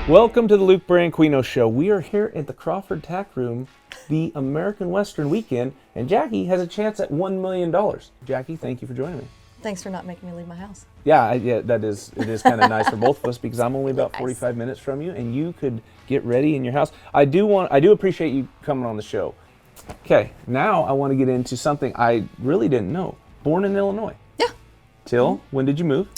Welcome to the Luke Branquinho Show. We are here at the Crawford Tack Room, the American Western weekend, and Jackie has a chance at $1 million. Jackie, thank you for joining me. Thanks for not making me leave my house. Yeah, it is kind of nice for both of us because I'm only about 45 minutes from you, and you could get ready in your house. I do appreciate you coming on the show. Okay, now I want to get into something I really didn't know. Born in Illinois. Yeah. Till when did you move?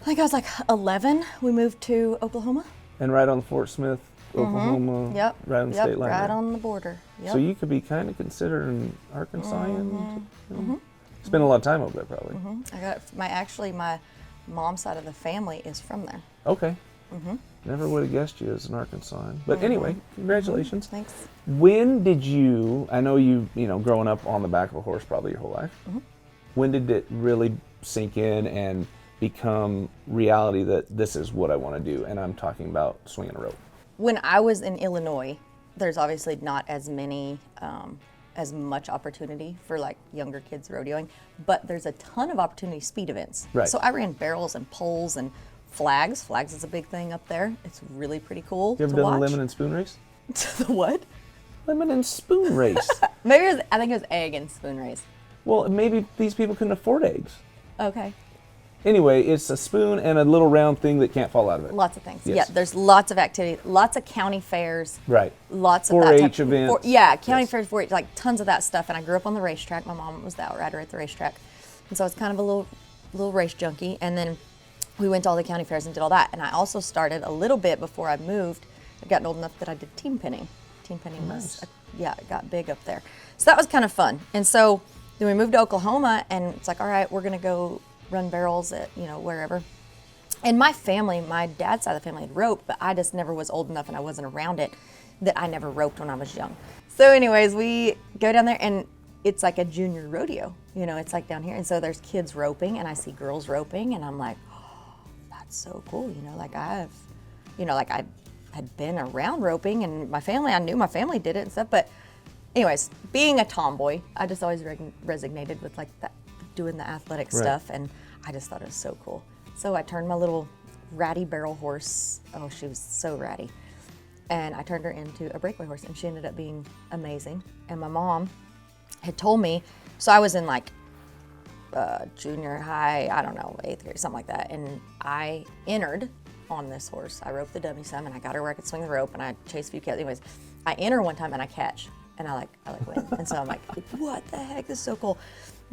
I think I was like 11. We moved to Oklahoma. And right on Fort Smith, Oklahoma. Yep. Right on the state line. Right there. on the border. Yep. So you could be kind of considered an Arkansasian. Spent a lot of time over there, probably. I got my mom's side of the family is from there. Okay. Never would have guessed you as an Arkansasian. But anyway, congratulations. Thanks. When did you? I know you growing up on the back of a horse probably your whole life. When did it really sink in and become reality that this is what I want to do? And I'm talking about swinging a rope. When I was in Illinois, there's obviously not as much opportunity for like younger kids rodeoing, but there's a ton of opportunity speed events. Right. So I ran barrels and poles and flags. Flags is a big thing up there. It's really pretty cool. You ever done a lemon and spoon race? The what? Lemon and spoon race. Maybe I think it was egg and spoon race. Well, maybe these people couldn't afford eggs. Okay. Anyway, it's a spoon and a little round thing that can't fall out of it. Lots of things. Yes. Yeah, there's lots of activity, lots of county fairs. Right. Lots of 4-H events. County fairs, 4-H, like tons of that stuff. And I grew up on the racetrack. My mom was the outrider at the racetrack. And so I was kind of a little race junkie. And then we went to all the county fairs and did all that. And I also started a little bit before I moved. I'd gotten old enough that I did team pinning. Team pinning was, it got big up there. So that was kind of fun. And so then we moved to Oklahoma and it's like, all right, we're going to go run barrels at, wherever. And my family, my dad's side of the family had roped, but I just never was old enough and I wasn't around it that I never roped when I was young. So anyways, we go down there and it's like a junior rodeo, it's like down here. And so there's kids roping and I see girls roping and I'm like, oh, that's so cool. I had been around roping and I knew my family did it and stuff. But anyways, being a tomboy, I just always resonated with like that, doing the athletic stuff, and I just thought it was so cool. So I turned my little ratty barrel horse, oh, she was so ratty, and I turned her into a breakaway horse, and she ended up being amazing. And my mom had told me, so I was in like junior high, I don't know, 8th grade, something like that, and I entered on this horse. I roped the dummy some, and I got her where I could swing the rope, and I chased a few cats. Anyways, I enter one time, and I catch, and I win. And so I'm like, what the heck, this is so cool.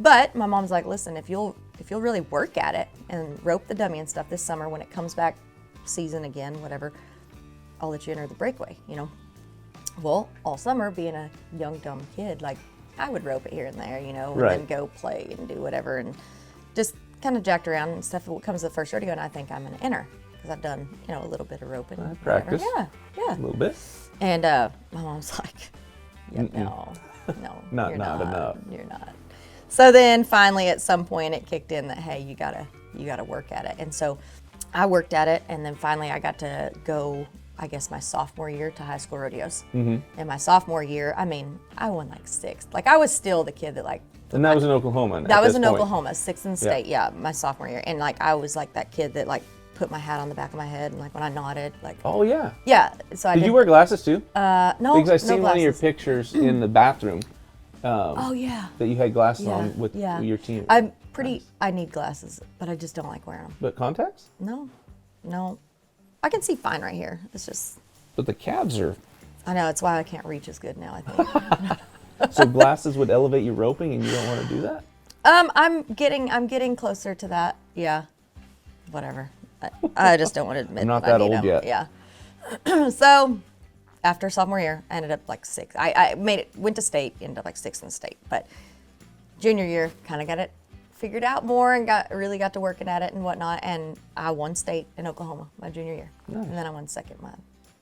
But my mom's like, listen, if you'll really work at it and rope the dummy and stuff this summer when it comes back season again, whatever, I'll let you enter the breakaway, Well, all summer being a young, dumb kid, like I would rope it here and there, and then go play and do whatever and just kind of jacked around and stuff. What comes to the first rodeo and I think I'm going to enter because I've done, a little bit of roping. I practice. Yeah. A little bit. And my mom's like, no, not you're enough. You're not. So then finally at some point it kicked in that, hey, you gotta work at it. And so I worked at it and then finally I got to go, I guess my sophomore year to high school rodeos. And my sophomore year, I won like 6th. Like I was still the kid that like. And that was in Oklahoma. That was in Oklahoma, 6th in state, my sophomore year. And like I was like that kid that like put my hat on the back of my head and like when I nodded, like. Oh yeah. Yeah, so Did you wear glasses too? No, because I seen no one of your glasses. pictures in the bathroom. Oh yeah. That you had glasses on with your team. I'm pretty. Nice. I need glasses, but I just don't like wearing them. But contacts? No. I can see fine right here. It's just. But the calves are. I know. It's why I can't reach as good now, I think. So glasses would elevate your roping, and you don't want to do that? I'm getting closer to that. Yeah. Whatever. I just don't want to admit. I'm not that old yet. Yeah. So. After sophomore year, I ended up like 6th. I went to state, ended up like 6th in the state. But junior year, kind of got it figured out more and really got to working at it and whatnot. And I won state in Oklahoma my junior year. Nice. And then I won second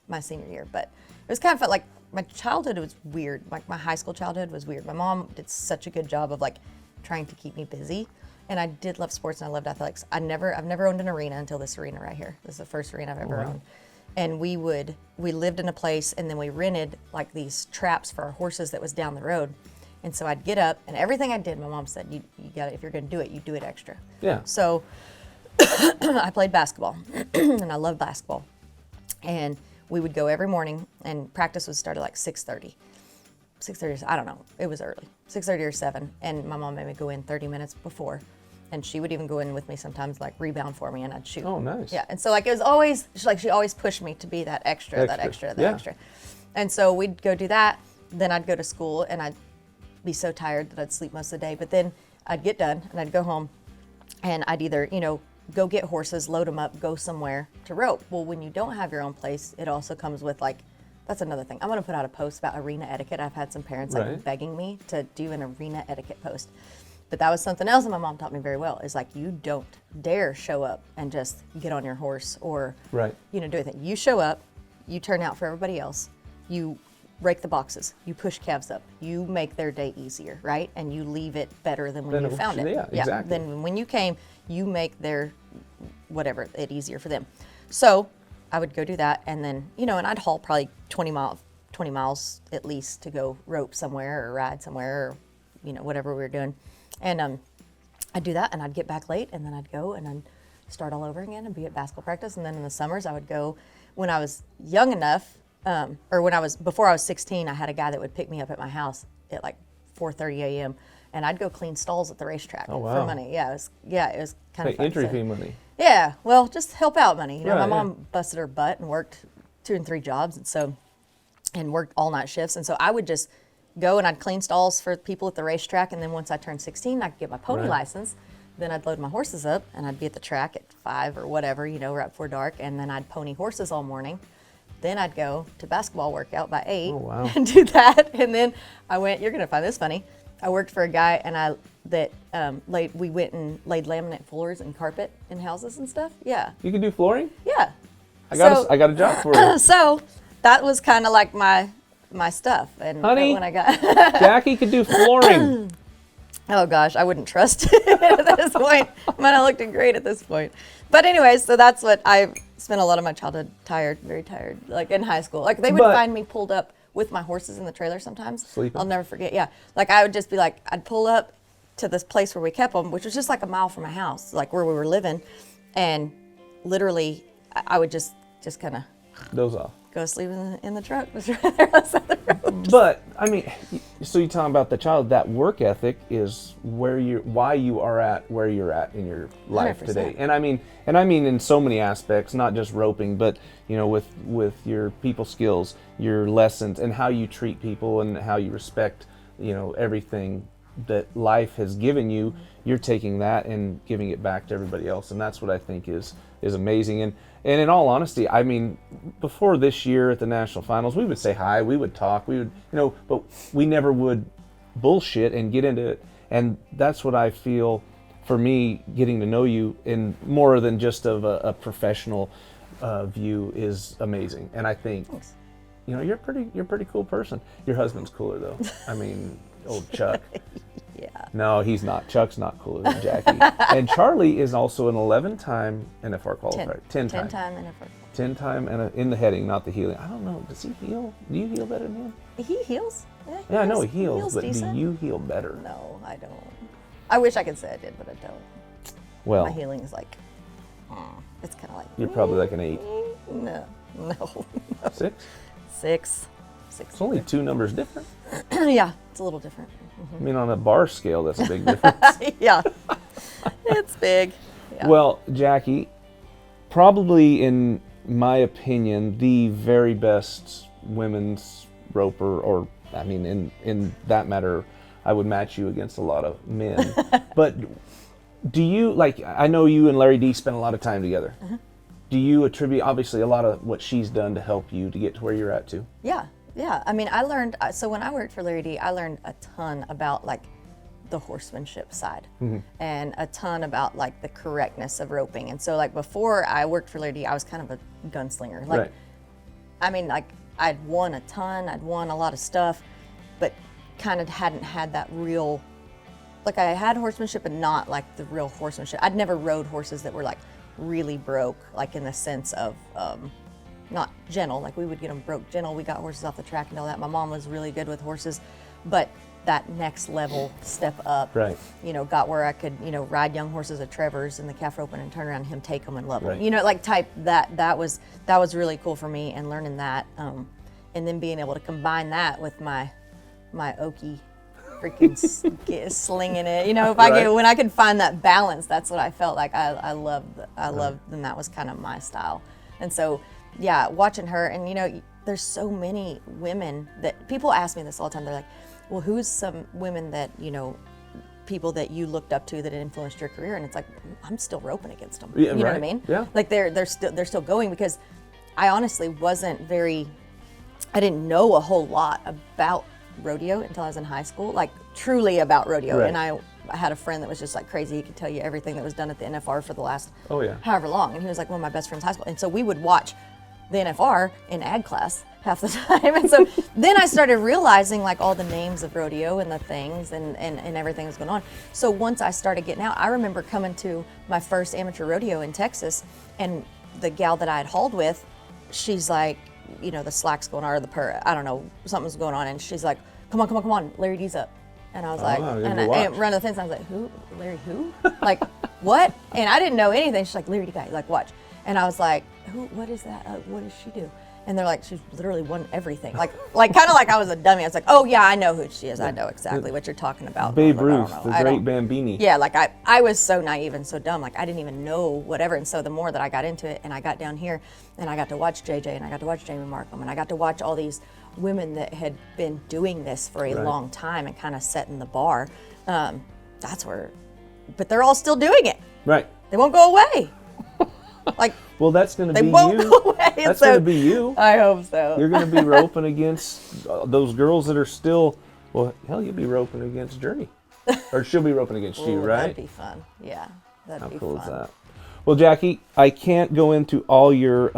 my senior year. But it was kind of felt like my childhood was weird. Like my high school childhood was weird. My mom did such a good job of like trying to keep me busy. And I did love sports and I loved athletics. I've never owned an arena until this arena right here. This is the first arena I've ever owned. And we lived in a place and then we rented like these traps for our horses that was down the road. And so I'd get up and everything I did, my mom said, you got it. If you're going to do it, you do it extra. Yeah. So I played basketball and I love basketball. And we would go every morning, and practice would start at like 6:30. 6:30, I don't know, it was early, 6:30 or 7, and my mom made me go in 30 minutes before, and she would even go in with me sometimes, like rebound for me, and I'd shoot. Oh, nice. Yeah, and so like it was always, she always pushed me to be that extra. And so we'd go do that, then I'd go to school, and I'd be so tired that I'd sleep most of the day, but then I'd get done, and I'd go home, and I'd either, go get horses, load them up, go somewhere to rope. Well, when you don't have your own place, it also comes with like, that's another thing. I'm going to put out a post about arena etiquette. I've had some parents like begging me to do an arena etiquette post. But that was something else that my mom taught me very well, is like, you don't dare show up and just get on your horse or, do anything. You show up, you turn out for everybody else, you rake the boxes, you push calves up, you make their day easier, right? And you leave it better than when you found it. Yeah, exactly. Then when you came, you make their, it easier for them. So I would go do that, and then, and I'd haul probably 20 miles at least to go rope somewhere or ride somewhere or, whatever we were doing. And I'd do that, and I'd get back late, and then I'd go and I'd start all over again and be at basketball practice. And then in the summers, I would go when I was young enough, before I was 16, I had a guy that would pick me up at my house at like 4:30 a.m. and I'd go clean stalls at the racetrack for money. Yeah, it was kind of fun. Entry fee money. Yeah, well, just help out money. My mom busted her butt and worked 2 and 3 jobs, and worked all night shifts, and so I would just go and I'd clean stalls for people at the racetrack, and then once I turned 16, I could get my pony license. Then I'd load my horses up, and I'd be at the track at 5 or whatever, right before dark, and then I'd pony horses all morning. Then I'd go to basketball workout by 8 and do that, and then I went. You're gonna find this funny. I worked for a guy, and we went and laid laminate floors and carpet in houses and stuff. Yeah. You can do flooring? Yeah. I got a job for you. So that was kind of like my stuff. And honey, when I got Jackie could do flooring. Oh gosh, I wouldn't trust it at this point. Might have looked great at this point. But anyways, so that's what I spent a lot of my childhood very tired, like in high school. Like they would find me pulled up with my horses in the trailer sometimes. Sleeping. I'll never forget. Yeah, like I would just be like, I'd pull up to this place where we kept them, which was just like a mile from my house, like where we were living, and literally I would just kind of doze off. Go sleep in the truck. It was right there outside the road. But I mean, so you're talking about the child. That work ethic is why you are at where you're at in your life 100%. Today. And I mean in so many aspects, not just roping, but with your people skills, your lessons, and how you treat people, and how you respect, everything that life has given you. You're taking that and giving it back to everybody else, and that's what I think is amazing. And in all honesty, I mean, before this year at the national finals, we would say hi, we would talk, we would, but we never would bullshit and get into it. And that's what I feel, for me, getting to know you in more than just of a professional view is amazing. And I think, thanks. You're a pretty cool person. Your husband's cooler though. I mean, old Chuck. Yeah. No, he's not. Chuck's not cooler than Jackie. And Charlie is also an 11-time NFR qualifier. 10-time. 10-time NFR. 10-time and in the heading, not the heeling. I don't know. Does he heel? Do you heel better than him? He heals. Yeah, I know he heals, but decent. Do you heel better? No, I don't. I wish I could say I did, but I don't. Well, my healing is like, it's kind of like. You're probably like an 8. No. 6? 6. It's only 2 numbers different. Yeah, it's a little different. I mean, on a bar scale, that's a big difference. Yeah, it's big. Yeah. Well, Jackie, probably in my opinion, the very best women's roper, or I mean, in that matter, I would match you against a lot of men. But do you, like, I know you and Larry D spent a lot of time together. Uh-huh. Do you attribute, obviously, a lot of what she's done to help you to get to where you're at too? Yeah, I mean, I learned, so when I worked for Larry D, I learned a ton about like the horsemanship side, and a ton about like the correctness of roping. And so like before I worked for Larry D, I was kind of a gunslinger. Like, right. I mean, like I'd won a ton, I'd won a lot of stuff, but kind of hadn't had that real, like I had horsemanship, but not like the real horsemanship. I'd never rode horses that were like really broke, like in the sense of, not gentle, like we would get them broke gentle. We got horses off the track and all that. My mom was really good with horses, but that next level step up. Right. You know, got where I could, you know, ride young horses at Trevor's in the calf roping and turn around and him take them and love them. Right. You know, like type that was really cool for me, and learning that, and then being able to combine that with my Okie freaking slinging it. You know, if I could, when I could find that balance, that's what I felt like I loved, and that was kind of my style. And so, yeah, watching her, and you know, there's so many women that people ask me this all the time. They're like, well, who's some women that, you know, people that you looked up to that influenced your career? And it's like, I'm still roping against them. Yeah, you know what I mean? Yeah. Like they're still going, because I honestly I didn't know a whole lot about rodeo until I was in high school, like truly about rodeo. Right. And I had a friend that was just like crazy. He could tell you everything that was done at the NFR for the last however long. And he was like one of my best friends in high school. And so we would watch the NFR in ag class half the time. And so then I started realizing like all the names of rodeo and the things and everything that's going on. So once I started getting out, I remember coming to my first amateur rodeo in Texas, and the gal that I had hauled with, she's like, you know, the slack's going on, or I don't know, something's going on, and she's like, come on, Larry D's up. And I was like, and I ran to the fence, and I was like, who? Larry who? Like, what? And I didn't know anything. She's like, Larry D guy, like, watch. And I was like, who, what is that? What does she do? And they're like, she's literally won everything. Like kind of like I was a dummy. I was like, oh yeah, I know who she is. I know exactly what you're talking about. Babe Ruth, the great Bambini. Yeah, like I was so naive and so dumb. Like I didn't even know whatever. And so the more that I got into it, and I got down here, and I got to watch JJ, and I got to watch Jamie Markham, and I got to watch all these women that had been doing this for a long time and kind of setting the bar. That's where, but they're all still doing it. Right. They won't go away. Like, well, that's going to be they won't you. go away. That's going to be you. I hope so. You're going to be roping against those girls that are still, well, hell, you'll be roping against Journey. Or she'll be roping against you, right? That'd be fun. Yeah, that'd be fun. How cool is that? Well, Jackie, I can't go into all your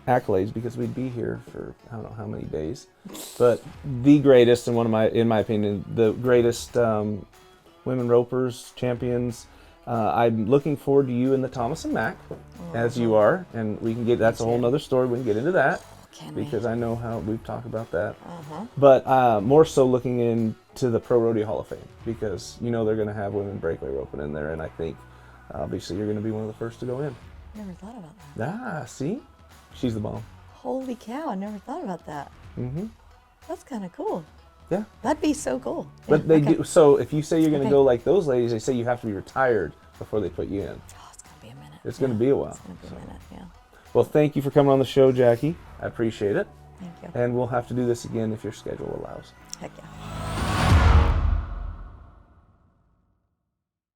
accolades because we'd be here for I don't know how many days. But the greatest, and in my opinion, the greatest women ropers, champions. I'm looking forward to you in the Thomas and Mack, as you are, and we can get, that's a whole nother story, we can get into that, because I know how we've talked about that. But more so looking into the Pro Rodeo Hall of Fame, because you know they're going to have women breakaway roping in there, and I think obviously you're going to be one of the first to go in. Never thought about that. Ah, see? She's the bomb. Holy cow, I never thought about that. Mm-hmm. That's kind of cool. Yeah. That'd be so cool. But they do, so if you say you're going to go like those ladies, they say you have to be retired before they put you in. Oh, it's going to be a minute. It's going to be a while. It's going to be a minute, yeah. Well, thank you for coming on the show, Jackie. I appreciate it. Thank you. And we'll have to do this again if your schedule allows. Heck yeah.